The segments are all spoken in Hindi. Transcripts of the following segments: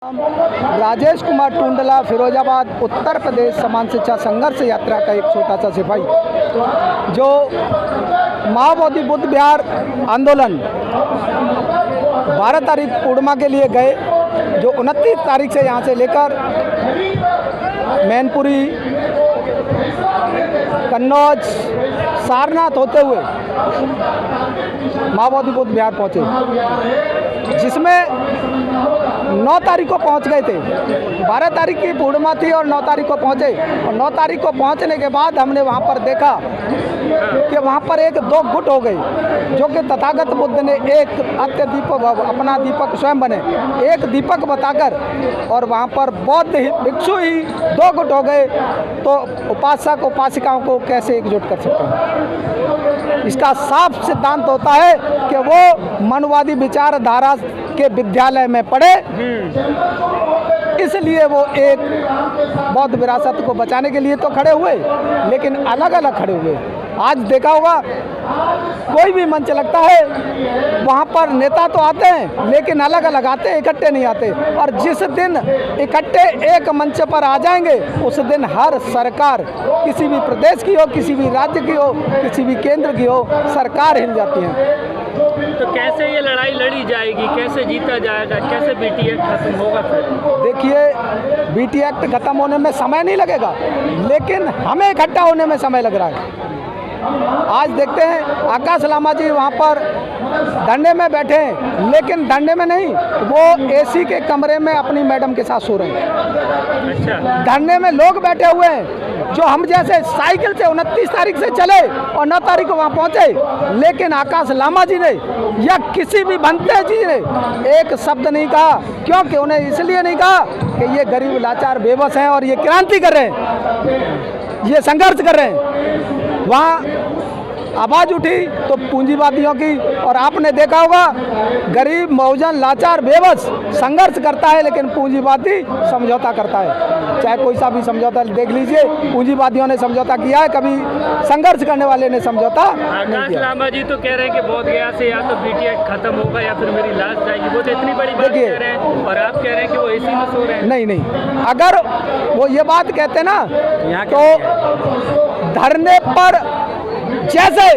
राजेश कुमार टुंडला, फिरोजाबाद, उत्तर प्रदेश समान शिक्षा संघर्ष यात्रा का एक छोटा सा सिपाही जो माओवादी बुद्ध विहार आंदोलन 12 तारीख पूर्णिमा के लिए गए, जो 29 तारीख से यहाँ से लेकर मैनपुरी, कन्नौज, सारनाथ होते हुए माओवादी बुद्ध विहार पहुँचे, जिसमें 9 तारीख को पहुंच गए थे। 12 तारीख की पूर्णिमा थी और 9 तारीख को पहुंचे। और 9 तारीख को पहुंचने के बाद हमने वहां पर देखा कि वहां पर एक दो गुट हो गए, जो कि तथागत बुद्ध ने एक अत्य दीपक, अपना दीपक स्वयं बने, एक दीपक बताकर, और वहां पर बौद्ध भिक्षु ही दो गुट हो गए। तो उपासक उपासिकाओं को कैसे एकजुट कर सकते हैं? इसका साफ सिद्धांत होता है कि वो मनवादी विचारधारा के विद्यालय में पढ़े, इसलिए वो एक बौद्ध विरासत को बचाने के लिए तो खड़े हुए, लेकिन अलग अलग खड़े हुए। आज देखा होगा कोई भी मंच लगता है, वहाँ पर नेता तो आते हैं लेकिन अलग अलग आते हैं, इकट्ठे नहीं आते। और जिस दिन इकट्ठे एक मंच पर आ जाएंगे, उस दिन हर सरकार, किसी भी प्रदेश की हो, किसी भी राज्य की हो, किसी भी केंद्र की हो, सरकार हिल जाती है। तो कैसे ये लड़ाई लड़ी जाएगी, कैसे जीता जाएगा, कैसे बीटी एक्ट खत्म होगा? फिर देखिए, बीटी एक्ट खत्म होने में समय नहीं लगेगा, लेकिन हमें इकट्ठा होने में समय लग रहा है। आज देखते हैं आकाश लामा जी वहाँ पर धरने में बैठे हैं, लेकिन धरने में नहीं, वो एसी के कमरे में अपनी मैडम के साथ सो रहे हैं। अच्छा, धरने में लोग बैठे हुए हैं जो हम जैसे साइकिल से 29 तारीख से चले और 9 तारीख को वहाँ पहुँचे, लेकिन आकाश लामा जी ने या किसी भी बनते जी ने एक शब्द नहीं कहा। क्योंकि उन्हें इसलिए नहीं कहा कि ये गरीब लाचार बेबस हैं और ये क्रांति कर रहे हैं, ये संघर्ष कर रहे हैं। वहाँ आवाज़ उठी तो पूंजीवादियों की, और आपने देखा होगा गरीब बहुजन लाचार बेबस संघर्ष करता है, लेकिन पूंजीवादी समझौता करता है। चाहे कोई सा भी समझौता देख लीजिए, पूंजीवादियों ने समझौता किया है, कभी संघर्ष करने वाले ने समझौता नहीं किया। लामा जी तो कह रहे हैं कि बोध गया से या तो बीटी एक्ट खत्म होगा या फिर मेरी लाश जाएगी। वो तो इतनी बड़ी बात कह रहे हैं, और आप कह रहे हैं कि वो एसी में सो रहे हैं। नहीं, अगर वो ये बात कहते ना, तो धरने पर जैसे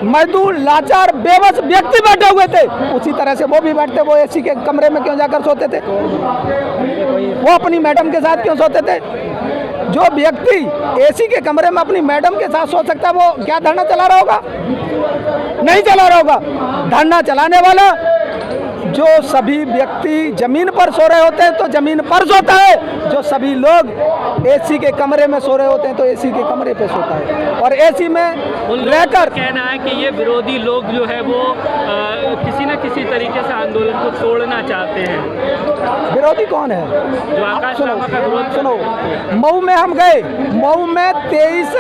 मजदूर लाचार बेबस व्यक्ति बैठे हुए थे, उसी तरह से वो भी बैठते। वो एसी के कमरे में क्यों जाकर सोते थे? वो अपनी मैडम के साथ क्यों सोते थे? जो व्यक्ति एसी के कमरे में अपनी मैडम के साथ सो सकता है, वो क्या धरना चला रहा होगा? नहीं चला रहा होगा। धरना चलाने वाला जो सभी व्यक्ति जमीन पर सो रहे होते हैं तो जमीन पर सोता है, जो सभी लोग एसी के कमरे में सो रहे होते हैं तो एसी के कमरे पे सोता है। और एसी में रहकर कहना है कि ये विरोधी लोग जो है वो किसी न किसी तरीके से आंदोलन को तोड़ना चाहते हैं। विरोधी कौन है? जो आकाश लामा का विरोध। सुनो, मऊ में हम गए, मऊ में 23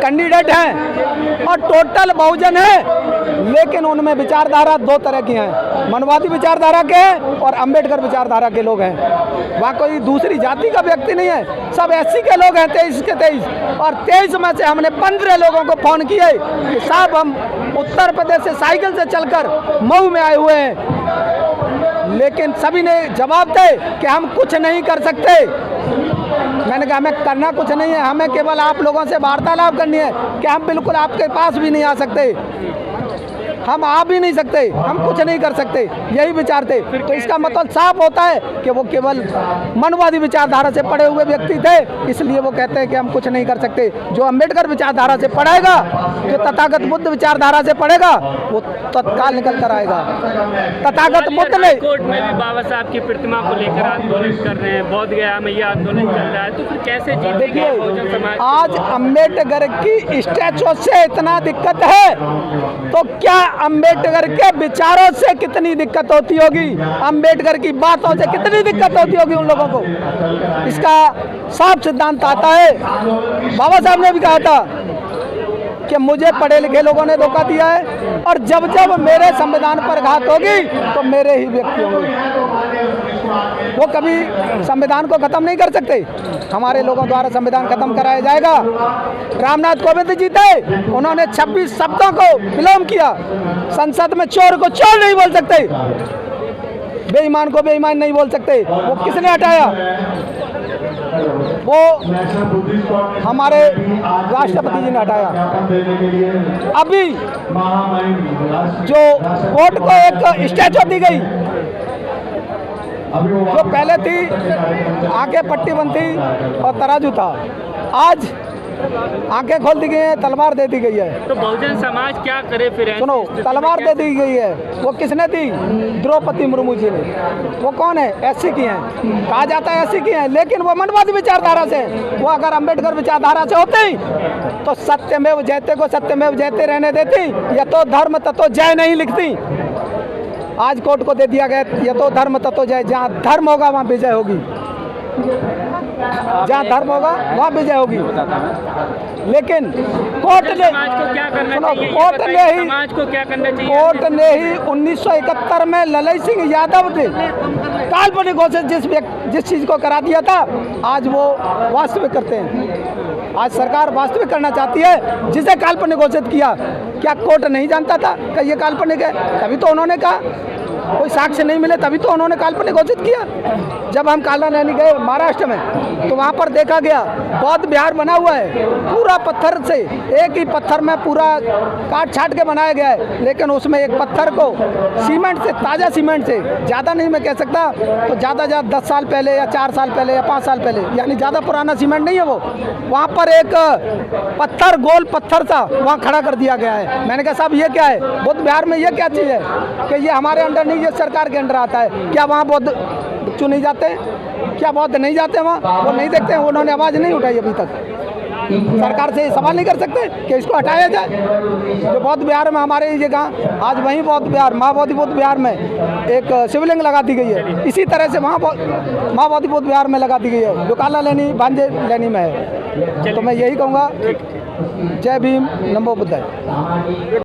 कैंडिडेट हैं और टोटल बहुजन है, लेकिन उनमें विचारधारा दो तरह की हैं, मनवादी विचारधारा के हैं और अंबेडकर विचारधारा के लोग हैं। वहाँ कोई दूसरी जाति का व्यक्ति नहीं है, सब एससी के लोग हैं, 23 के 23। और 23 में से हमने 15 लोगों को फोन किए कि साहब हम उत्तर प्रदेश से साइकिल से चलकर मऊ में आए हुए हैं, लेकिन सभी ने जवाब दे कि हम कुछ नहीं कर सकते। मैंने कहा हमें करना कुछ नहीं है, हमें केवल आप लोगों से वार्तालाप करनी है कि हम बिल्कुल आपके पास भी नहीं आ सकते, हम आ भी नहीं सकते, हम कुछ नहीं कर सकते, यही विचार थे। तो इसका मतलब साफ होता है कि वो केवल मनवादी विचारधारा से पढ़े हुए व्यक्ति थे, इसलिए वो कहते हैं कि हम कुछ नहीं कर सकते। जो अंबेडकर विचारधारा से पढ़ेगा, जो तथागत बुद्ध विचारधारा से पढ़ेगा, वो तत्काल निकल कर आएगा। तथागत बुद्ध ने कोर्ट में भी बाबा साहब की प्रतिमा को लेकर आंदोलन कर रहे हैं, बोध गया में यह आंदोलन चल रहा है, तो फिर कैसे जीतेंगे बहुजन समाज? आज अम्बेडकर की स्टैचू से इतना दिक्कत है, तो क्या अंबेडकर के विचारों से कितनी दिक्कत होती होगी, अंबेडकर की बातों से कितनी दिक्कत होती होगी उन लोगों को? इसका साफ सिद्धांत आता है। बाबा साहब ने भी कहा था कि मुझे पढ़े लिखे लोगों ने धोखा दिया है, और जब जब मेरे संविधान पर घात होगी तो मेरे ही व्यक्ति होंगे। वो कभी संविधान को खत्म नहीं कर सकते, हमारे लोगों द्वारा संविधान खत्म कराया जाएगा। रामनाथ कोविंद जी थे, उन्होंने 26 शब्दों को विलोम किया। संसद में चोर को चोर नहीं बोल सकते। बेईमान को बेईमान नहीं बोल सकते। वो किसने हटाया? वो हमारे राष्ट्रपति जी ने हटाया। अभी जो कोर्ट को एक स्टैचू दी गई, जो पहले थी आंखें पट्टी बनती और तराजू था, आज आंखें खोल दी गई है, तलवार दे दी गई है। तो बहुजन समाज क्या करे फिर? सुनो, तलवार दे दी गई है। वो किसने दी? द्रौपदी मुर्मू जी ने। वो कौन है? एससी की हैं, कहा जाता है एससी की हैं, लेकिन वो मनवादी विचारधारा से। वो अगर अंबेडकर विचारधारा से होती तो सत्यमेव जयते को सत्यमेव जयते रहने देती, या तो धर्म तत्व जय नहीं लिखती। आज कोर्ट को दे दिया गया ये तो धर्म तत्व जय। जहाँ धर्म होगा वहाँ विजय होगी, जहाँ धर्म होगा वहाँ विजय होगी। लेकिन कोर्ट ने समाज को क्या करना चाहिए? कोर्ट ने ही समाज को क्या करना चाहिए? कोर्ट ने ही 1971 में ललई सिंह यादव ने काल्पनिक घोषित जिस चीज को करा दिया था, आज वो वास्तविक करते हैं। आज सरकार वास्तविक करना चाहती है जिसे काल्पनिक घोषित किया। क्या कोर्ट नहीं जानता था कि ये काल्पनिक है? तभी तो उन्होंने कहा, कोई साक्ष्य नहीं मिले तभी तो उन्होंने काल्पनिक घोषित किया। जब हम काला नैनी गए महाराष्ट्र में तो वहाँ पर देखा गया बौद्ध विहार बना हुआ है, पूरा पत्थर से, एक ही पत्थर में पूरा काट छाट के बनाया गया है। लेकिन उसमें एक पत्थर को सीमेंट से, ताज़ा सीमेंट से, ज़्यादा नहीं मैं कह सकता, तो ज़्यादा 10 साल पहले या 4 साल पहले या 5 साल पहले, यानी ज़्यादा पुराना सीमेंट नहीं है वो, वहाँ पर एक पत्थर, गोल पत्थर था, वहाँ खड़ा कर दिया गया है। मैंने कहा साहब ये क्या है? बौद्ध विहार में ये क्या चीज़ है कि ये हमारे अंडर नहीं, ये सरकार के अंडर आता है। क्या वहाँ बौद्ध चुन नहीं जाते? क्या बौद्ध नहीं जाते वहाँ? वो नहीं देखते हैं? उन्होंने आवाज़ नहीं उठाई अभी तक। सरकार से सवाल नहीं कर सकते कि इसको हटाया जाए? जो बौद्ध विहार में हमारे जगह, आज वहीं बौद्ध विहार, माँ बोधि बौद्ध विहार में एक शिवलिंग लगा दी गई है। इसी तरह से वहाँ माँ बोधि बौद्ध विहार में लगा दी गई है, जो काला लैनी भांजे लैनी में है। तो मैं यही कहूँगा, जय भीम, नमो बुद्धाय।